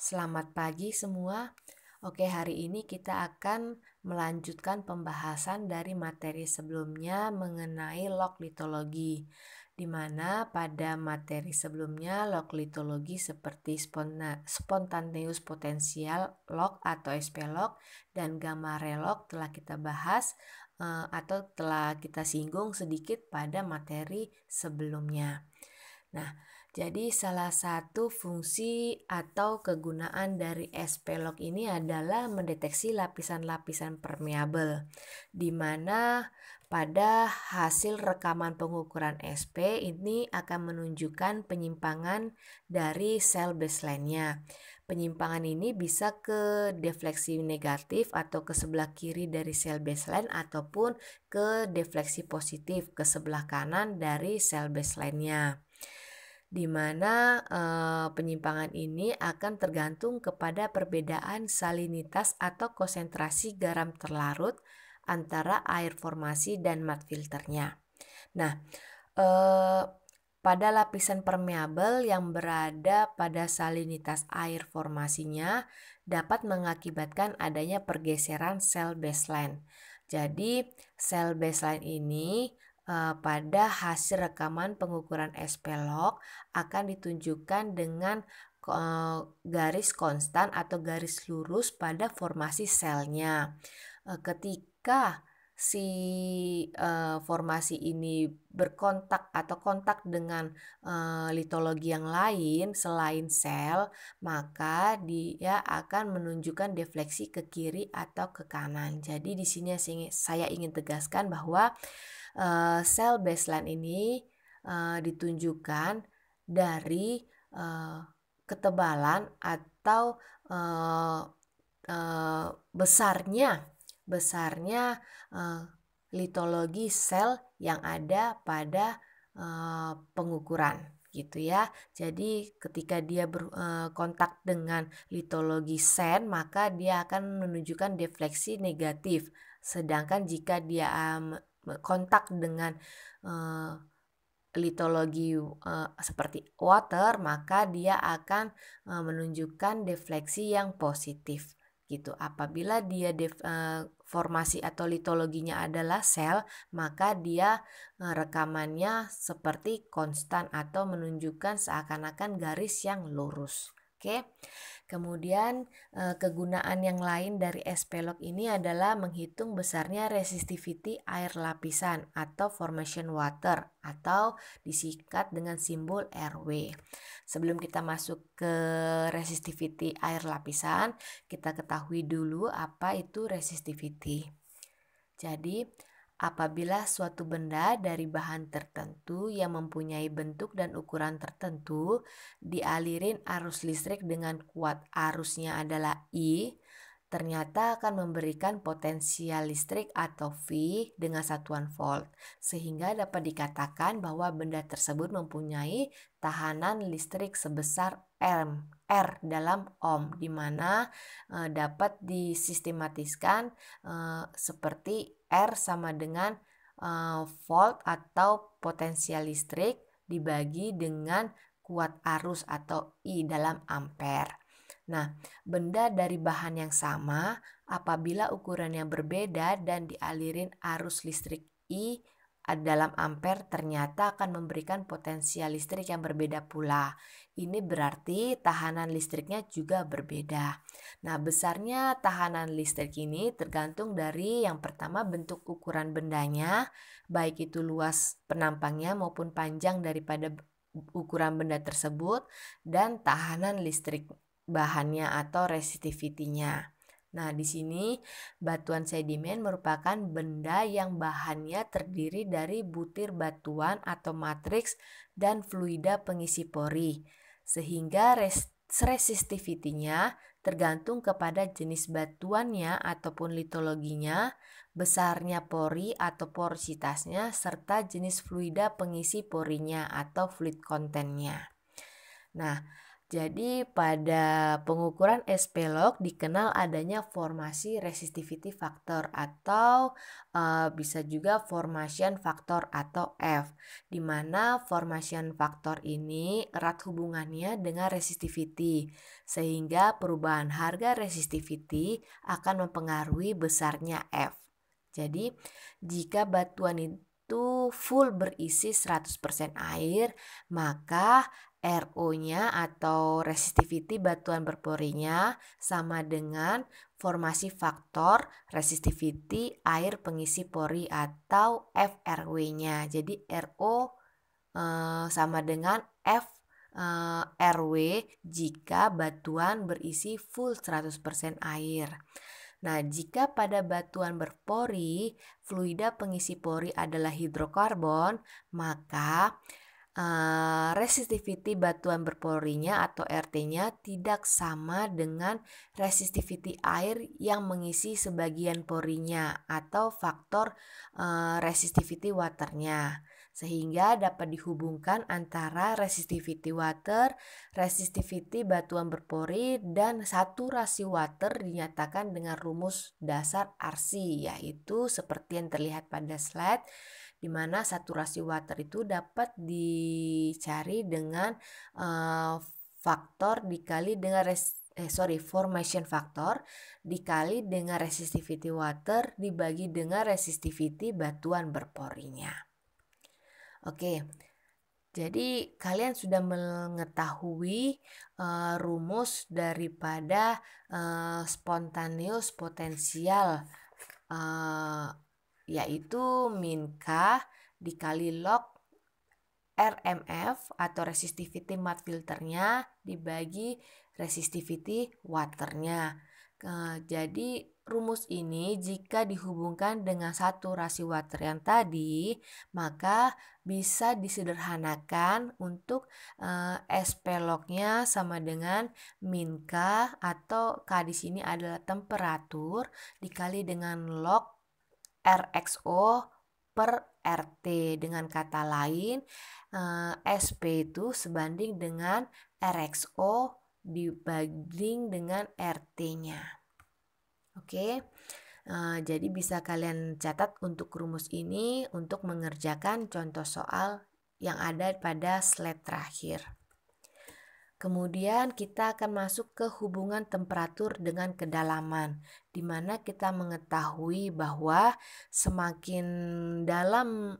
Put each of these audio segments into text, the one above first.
Selamat pagi semua. Oke, hari ini kita akan melanjutkan pembahasan dari materi sebelumnya mengenai log litologi, di mana pada materi sebelumnya log litologi seperti spontaneous potensial log atau SP-log dan gamma relog telah kita bahas atau telah kita singgung sedikit pada materi sebelumnya. Nah, jadi salah satu fungsi atau kegunaan dari SP-log ini adalah mendeteksi lapisan-lapisan permeabel, di mana pada hasil rekaman pengukuran SP ini akan menunjukkan penyimpangan dari sel baseline-nya. Penyimpangan ini bisa ke defleksi negatif atau ke sebelah kiri dari sel baseline ataupun ke defleksi positif ke sebelah kanan dari sel baseline-nya, di mana penyimpangan ini akan tergantung kepada perbedaan salinitas atau konsentrasi garam terlarut antara air formasi dan mat filternya. Nah, pada lapisan permeabel yang berada pada salinitas air formasinya dapat mengakibatkan adanya pergeseran sel baseline. Jadi, sel baseline ini pada hasil rekaman pengukuran SP-log akan ditunjukkan dengan garis konstan atau garis lurus pada formasi selnya. Ketika si formasi ini berkontak atau kontak dengan litologi yang lain selain sel, maka dia akan menunjukkan defleksi ke kiri atau ke kanan. Jadi di sini saya ingin tegaskan bahwa sel baseline ini ditunjukkan dari ketebalan atau besarnya litologi sel yang ada pada pengukuran gitu ya. Jadi ketika dia berkontak dengan litologi sen, maka dia akan menunjukkan defleksi negatif. Sedangkan jika dia kontak dengan litologi seperti water, maka dia akan menunjukkan defleksi yang positif gitu. Apabila dia formasi atau litologinya adalah sel, maka dia rekamannya seperti konstan atau menunjukkan seakan-akan garis yang lurus. Oke. Kemudian kegunaan yang lain dari SP-log ini adalah menghitung besarnya resistivity air lapisan atau formation water atau disingkat dengan simbol RW. Sebelum kita masuk ke resistivity air lapisan, kita ketahui dulu apa itu resistivity. Jadi, apabila suatu benda dari bahan tertentu yang mempunyai bentuk dan ukuran tertentu dialirin arus listrik dengan kuat arusnya adalah I, ternyata akan memberikan potensial listrik atau V dengan satuan volt, sehingga dapat dikatakan bahwa benda tersebut mempunyai tahanan listrik sebesar R dalam ohm, di mana dapat disistematiskan seperti R sama dengan volt atau potensial listrik dibagi dengan kuat arus atau I dalam ampere. Nah, benda dari bahan yang sama apabila ukurannya berbeda dan dialirin arus listrik I dalam ampere ternyata akan memberikan potensial listrik yang berbeda pula. Ini berarti tahanan listriknya juga berbeda. Nah, besarnya tahanan listrik ini tergantung dari yang pertama bentuk ukuran bendanya, baik itu luas penampangnya maupun panjang daripada ukuran benda tersebut, dan tahanan listrik bahannya atau resistivity-nya. Nah, di sini batuan sedimen merupakan benda yang bahannya terdiri dari butir batuan atau matriks dan fluida pengisi pori, sehingga resistivity-nya tergantung kepada jenis batuannya ataupun litologinya, besarnya pori atau porositasnya, serta jenis fluida pengisi porinya atau fluid content-nya. Nah, Jadi pada pengukuran SPLOG dikenal adanya formasi resistivity factor atau bisa juga formation factor atau F, di mana formation factor ini erat hubungannya dengan resistivity, sehingga perubahan harga resistivity akan mempengaruhi besarnya F. Jadi jika batuan itu full berisi 100% air, maka RO-nya atau resistivity batuan berporinya sama dengan formasi faktor resistivity air pengisi pori atau FRW-nya. Jadi RO sama dengan FRW jika batuan berisi full 100% air. Nah, jika pada batuan berpori, fluida pengisi pori adalah hidrokarbon, maka resistivity batuan berporinya atau RT-nya tidak sama dengan resistivity air yang mengisi sebagian porinya atau faktor resistivity waternya, sehingga dapat dihubungkan antara resistivity water, resistivity batuan berpori, dan saturasi water dinyatakan dengan rumus dasar RC, yaitu seperti yang terlihat pada slide, di mana saturasi water itu dapat dicari dengan faktor dikali dengan formation factor dikali dengan resistivity water dibagi dengan resistivity batuan berporinya. Oke, jadi kalian sudah mengetahui rumus daripada spontaneous potensial, yaitu min K dikali log RMF atau resistivity mud filternya dibagi resistivity waternya. Jadi rumus ini jika dihubungkan dengan saturasi water yang tadi, maka bisa disederhanakan untuk SP log-nya sama dengan min K, atau K di sini adalah temperatur dikali dengan log RXO per RT. Dengan kata lain, SP itu sebanding dengan RXO dibanding dengan RT-nya. Oke, jadi bisa kalian catat untuk rumus ini untuk mengerjakan contoh soal yang ada pada slide terakhir. Kemudian kita akan masuk ke hubungan temperatur dengan kedalaman, di mana kita mengetahui bahwa semakin dalam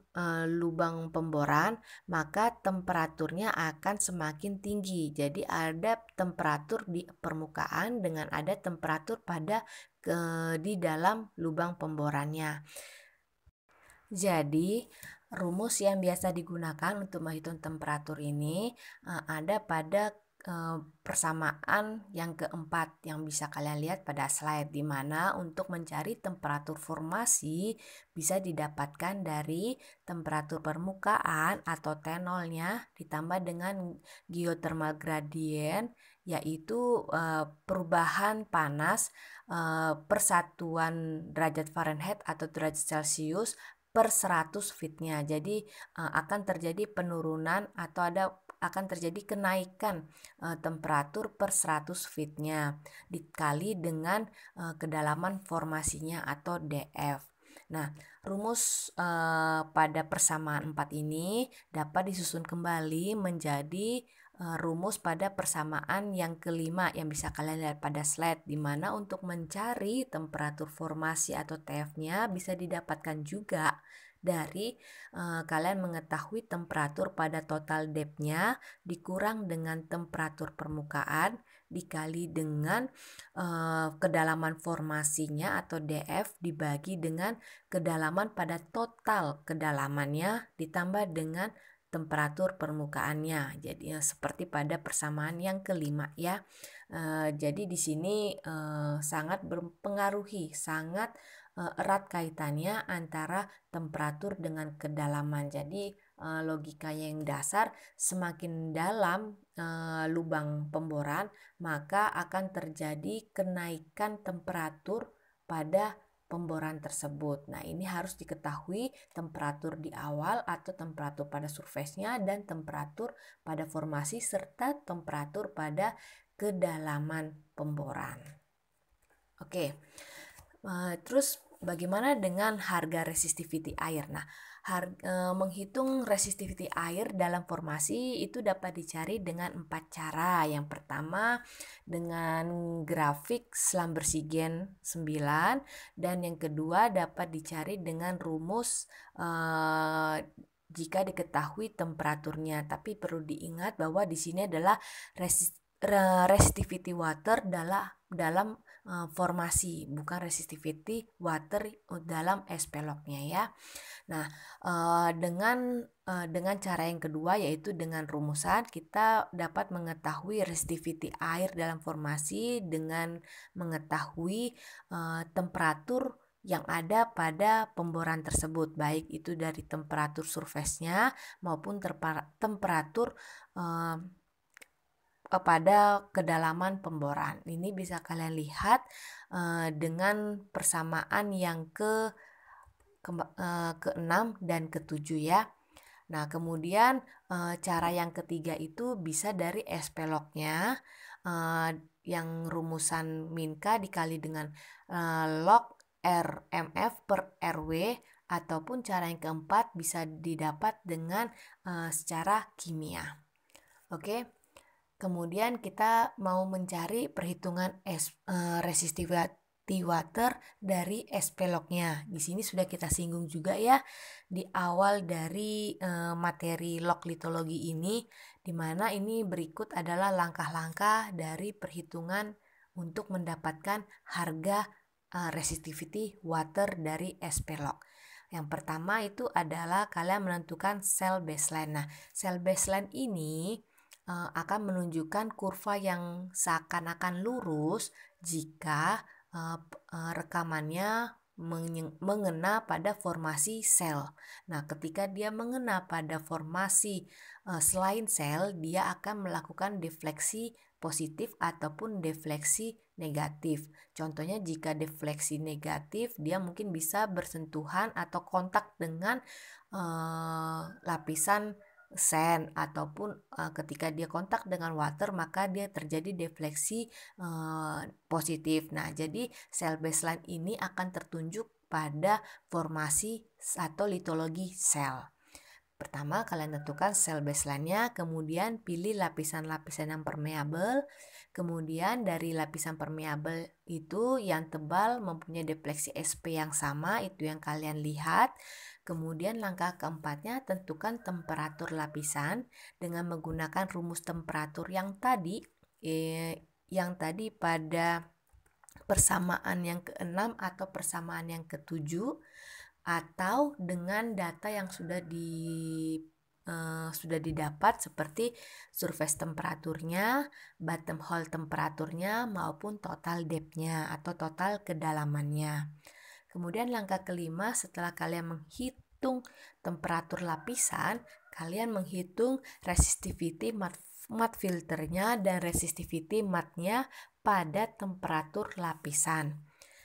lubang pemboran, maka temperaturnya akan semakin tinggi. Jadi ada temperatur di permukaan dengan ada temperatur di dalam lubang pemborannya. Jadi rumus yang biasa digunakan untuk menghitung temperatur ini ada pada persamaan yang keempat yang bisa kalian lihat pada slide, di mana untuk mencari temperatur formasi bisa didapatkan dari temperatur permukaan atau T0-nya ditambah dengan geothermal gradient, yaitu perubahan panas persatuan derajat Fahrenheit atau derajat Celcius per 100 feet-nya. Jadi akan terjadi penurunan atau akan terjadi kenaikan temperatur per 100 feet-nya dikali dengan kedalaman formasinya atau DF. Nah, rumus pada persamaan 4 ini dapat disusun kembali menjadi rumus pada persamaan yang kelima yang bisa kalian lihat pada slide, di mana untuk mencari temperatur formasi atau TF-nya bisa didapatkan juga dari kalian mengetahui temperatur pada total depth-nya dikurang dengan temperatur permukaan dikali dengan kedalaman formasinya atau DF dibagi dengan kedalaman pada total kedalamannya ditambah dengan temperatur permukaannya. Jadi seperti pada persamaan yang kelima ya. Jadi di sini sangat berpengaruhi, sangat erat kaitannya antara temperatur dengan kedalaman. Jadi logikanya yang dasar, semakin dalam lubang pemboran, maka akan terjadi kenaikan temperatur pada pemboran tersebut. Nah, ini harus diketahui temperatur di awal atau temperatur pada surface-nya dan temperatur pada formasi serta temperatur pada kedalaman pemboran. Oke. Terus bagaimana dengan harga resistivity air? Nah, menghitung resistivity air dalam formasi itu dapat dicari dengan 4 cara. Yang pertama dengan grafik Schlumberger 9, dan yang kedua dapat dicari dengan rumus jika diketahui temperaturnya. Tapi perlu diingat bahwa di sini adalah resistivity water dalam formasi, bukan resistivity water dalam SPLOG-nya ya. Nah, dengan cara yang kedua yaitu dengan rumusan, kita dapat mengetahui resistivity air dalam formasi dengan mengetahui temperatur yang ada pada pemboran tersebut, baik itu dari temperatur surface-nya maupun temperatur pada kedalaman pemboran. Ini bisa kalian lihat dengan persamaan yang ke-6 dan ke-7 ya. Nah, kemudian cara yang ketiga itu bisa dari SPLOG-nya yang rumusan Min-K dikali dengan log RMF per RW, ataupun cara yang keempat bisa didapat dengan secara kimia. Oke. Kemudian kita mau mencari perhitungan resistivity water dari SPLOG-nya. Di sini sudah kita singgung juga ya di awal dari materi log litologi ini, di mana ini berikut adalah langkah-langkah dari perhitungan untuk mendapatkan harga resistivity water dari SPLOG. Yang pertama itu adalah kalian menentukan cell baseline. Nah, cell baseline ini akan menunjukkan kurva yang seakan-akan lurus jika rekamannya mengena pada formasi sel. Nah, ketika dia mengena pada formasi selain sel, dia akan melakukan defleksi positif ataupun defleksi negatif. Contohnya jika defleksi negatif, dia mungkin bisa bersentuhan atau kontak dengan lapisan sand, ataupun ketika dia kontak dengan water maka dia terjadi defleksi positif. Nah, jadi cell baseline ini akan tertunjuk pada formasi atau litologi sel. Pertama, kalian tentukan cell baseline-nya, kemudian pilih lapisan-lapisan yang permeabel. Kemudian dari lapisan permeabel itu yang tebal mempunyai defleksi SP yang sama, itu yang kalian lihat. Kemudian langkah keempatnya, tentukan temperatur lapisan dengan menggunakan rumus temperatur yang tadi pada persamaan yang ke-6 atau persamaan yang ke-7, atau dengan data yang sudah didapat seperti surface temperaturnya, bottom hole temperaturnya, maupun total depth-nya atau total kedalamannya. Kemudian langkah kelima, setelah kalian menghitung temperatur lapisan, kalian menghitung resistivity mat filternya dan resistivity matnya pada temperatur lapisan.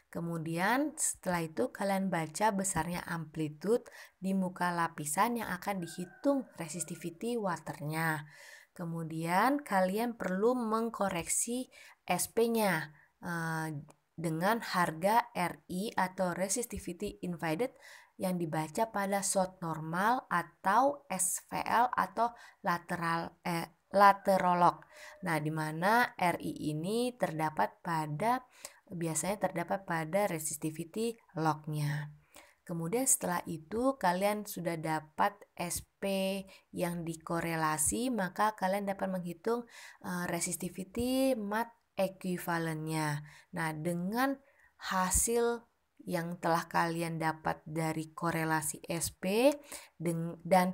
Kemudian setelah itu kalian baca besarnya amplitude di muka lapisan yang akan dihitung resistivity waternya. Kemudian kalian perlu mengkoreksi SP-nya dengan harga RI atau resistivity invalid yang dibaca pada shot normal atau SVL atau laterolog. Nah, di mana RI ini biasanya terdapat pada resistivity log-nya. Kemudian setelah itu kalian sudah dapat SP yang dikorelasi, maka kalian dapat menghitung resistivity mat ekuivalennya. Nah, dengan hasil yang telah kalian dapat dari korelasi SP dan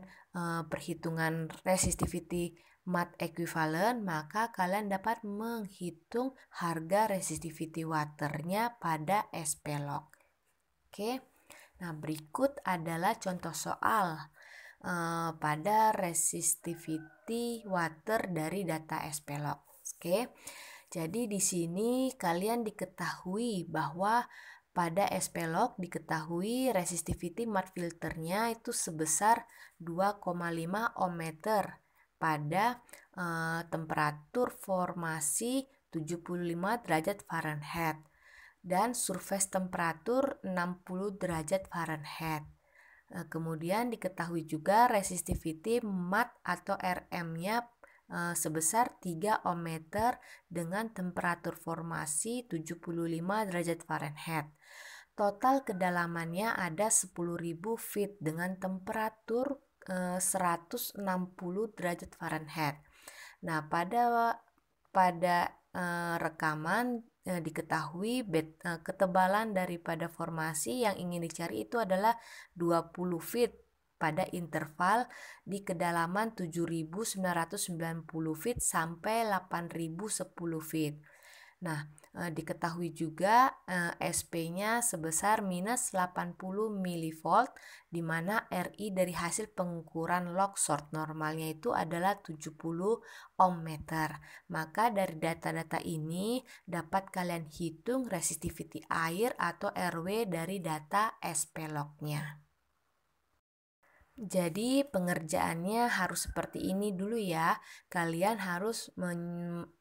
perhitungan resistivity mat ekuivalen, maka kalian dapat menghitung harga resistivity waternya pada SPLOG. Oke, nah berikut adalah contoh soal pada resistivity water dari data SPLOG. Oke. Jadi di sini kalian diketahui bahwa pada SP log diketahui resistivity mat filternya itu sebesar 2,5 ohm meter pada temperatur formasi 75 derajat Fahrenheit dan surface temperatur 60 derajat Fahrenheit. Kemudian diketahui juga resistivity mat atau RM-nya sebesar 3 ohm meter dengan temperatur formasi 75 derajat Fahrenheit. Total kedalamannya ada 10.000 feet dengan temperatur 160 derajat Fahrenheit. Nah, pada rekaman diketahui ketebalan daripada formasi yang ingin dicari itu adalah 20 feet pada interval di kedalaman 7.990 feet sampai 8.010 feet. Nah, diketahui juga SP-nya sebesar minus 80 mV, di mana RI dari hasil pengukuran log short normalnya itu adalah 70 ohm meter. Maka dari data-data ini dapat kalian hitung resistivity air atau RW dari data SP log-nya. Jadi pengerjaannya harus seperti ini dulu ya. Kalian harus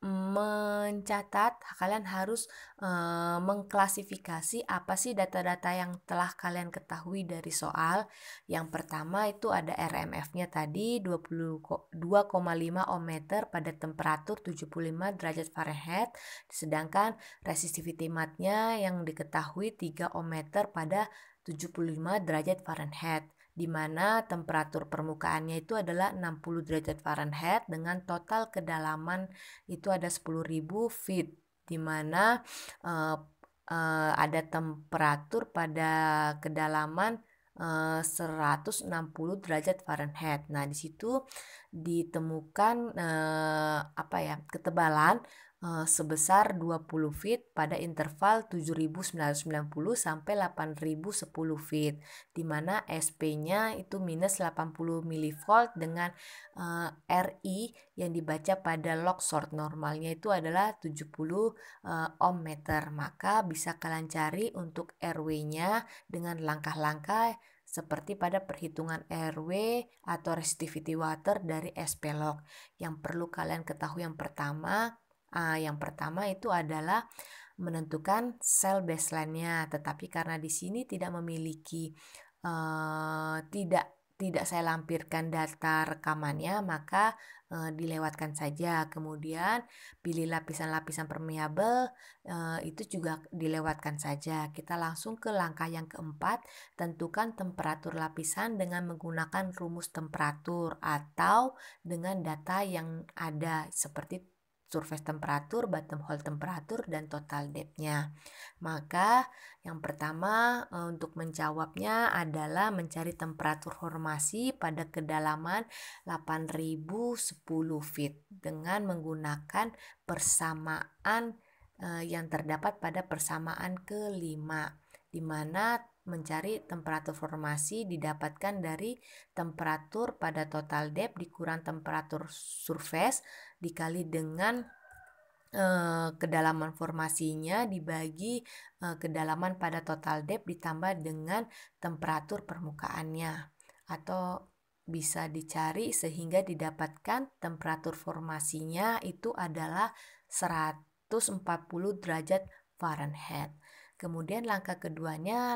mencatat, kalian harus mengklasifikasi apa sih data-data yang telah kalian ketahui dari soal. Yang pertama itu ada RMF-nya tadi 2,5 ohm meter pada temperatur 75 derajat Fahrenheit. Sedangkan resistivity mat-nya yang diketahui 3 ohm meter pada 75 derajat Fahrenheit, di mana temperatur permukaannya itu adalah 60 derajat Fahrenheit dengan total kedalaman itu ada 10.000 feet, di mana ada temperatur pada kedalaman 160 derajat Fahrenheit. Nah, di situ ditemukan ketebalan sebesar 20 feet pada interval 7.990 sampai 8.010 feet, di mana SP-nya itu minus 80 mV dengan RI yang dibaca pada log short normalnya itu adalah 70 ohm meter. Maka bisa kalian cari untuk RW-nya dengan langkah-langkah seperti pada perhitungan RW atau resistivity water dari SP log. Yang perlu kalian ketahui yang pertama itu adalah menentukan sel baseline-nya, tetapi karena di sini tidak memiliki tidak saya lampirkan data rekamannya, maka dilewatkan saja. Kemudian pilih lapisan-lapisan permeabel, itu juga dilewatkan saja. Kita langsung ke langkah yang keempat, tentukan temperatur lapisan dengan menggunakan rumus temperatur atau dengan data yang ada seperti surface temperatur, bottom hole temperatur, dan total depth-nya. Maka yang pertama untuk menjawabnya adalah mencari temperatur formasi pada kedalaman 8.010 feet dengan menggunakan persamaan yang terdapat pada persamaan kelima, di mana mencari temperatur formasi didapatkan dari temperatur pada total depth dikurang temperatur surface dikali dengan kedalaman formasinya dibagi kedalaman pada total depth ditambah dengan temperatur permukaannya, atau bisa dicari sehingga didapatkan temperatur formasinya itu adalah 140 derajat Fahrenheit. Kemudian langkah keduanya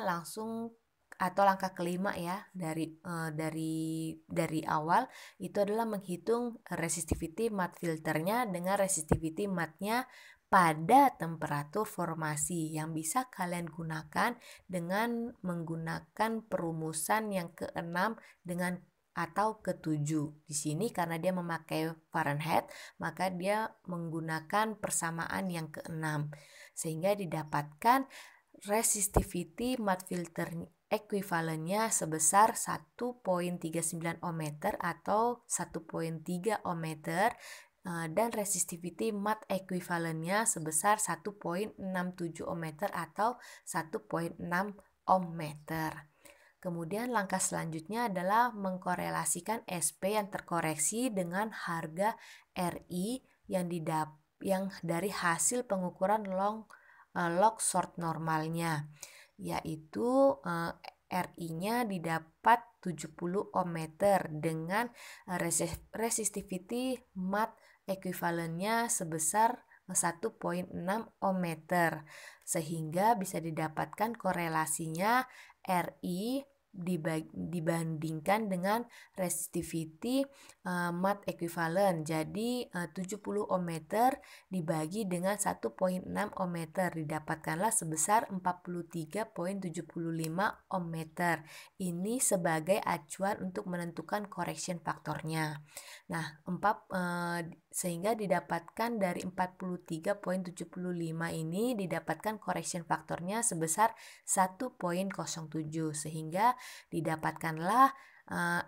langkah kelima ya dari awal itu adalah menghitung resistivity mat filternya dengan resistivity matnya pada temperatur formasi yang bisa kalian gunakan dengan menggunakan perumusan yang keenam dengan atau ketujuh. Di sini karena dia memakai Fahrenheit, maka dia menggunakan persamaan yang keenam sehingga didapatkan resistivity mat filter ekuivalennya sebesar 1,39 ohm meter atau 1,3 ohm meter dan resistivity mat ekuivalennya sebesar 1,67 ohm meter atau 1,6 ohm meter. Kemudian langkah selanjutnya adalah mengkorelasikan SP yang terkoreksi dengan harga RI yang dari hasil pengukuran log short normalnya. yaitu RI-nya didapat 70 ohm meter dengan resistivity mat ekuivalennya sebesar 1,6 ohm meter, sehingga bisa didapatkan korelasinya RI dibandingkan dengan resistivity mat ekuivalen. Jadi 70 ohm meter dibagi dengan 1,6 ohm meter didapatkanlah sebesar 43,75 ohm meter. Ini sebagai acuan untuk menentukan correction faktornya. Nah, sehingga didapatkan dari 43,75 ini didapatkan correction faktornya sebesar 1,07, sehingga didapatkanlah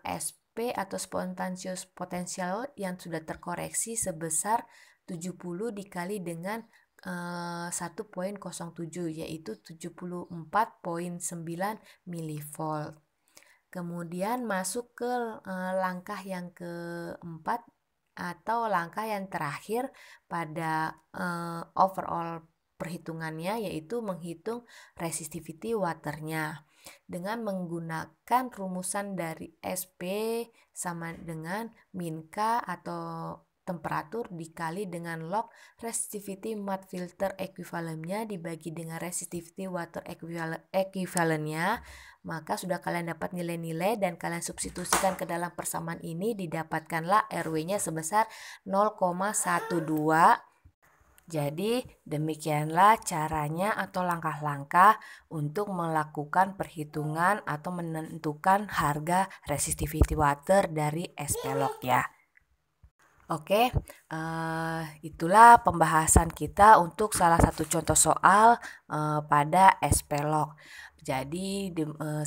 SP atau spontaneous potential yang sudah terkoreksi sebesar 70 dikali dengan 1,07, yaitu 74,9 milivolt. Kemudian masuk ke langkah yang keempat atau langkah yang terakhir pada overall perhitungannya, yaitu menghitung resistivity waternya dengan menggunakan rumusan dari SP sama dengan min K atau temperatur dikali dengan log resistivity mat filter equivalennya dibagi dengan resistivity water equivalennya, maka sudah kalian dapat nilai-nilai dan kalian substitusikan ke dalam persamaan ini, didapatkanlah RW-nya sebesar 0,12. Jadi demikianlah caranya atau langkah-langkah untuk melakukan perhitungan atau menentukan harga resistivity water dari SP-log ya. Oke, itulah pembahasan kita untuk salah satu contoh soal pada SP-log. Jadi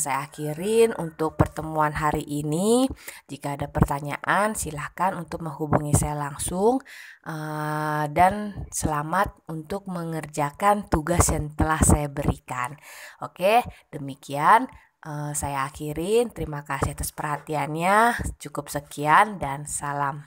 saya akhirin untuk pertemuan hari ini. Jika ada pertanyaan silahkan untuk menghubungi saya langsung, dan selamat untuk mengerjakan tugas yang telah saya berikan. Oke, demikian saya akhirin. Terima kasih atas perhatiannya. Cukup sekian dan salam.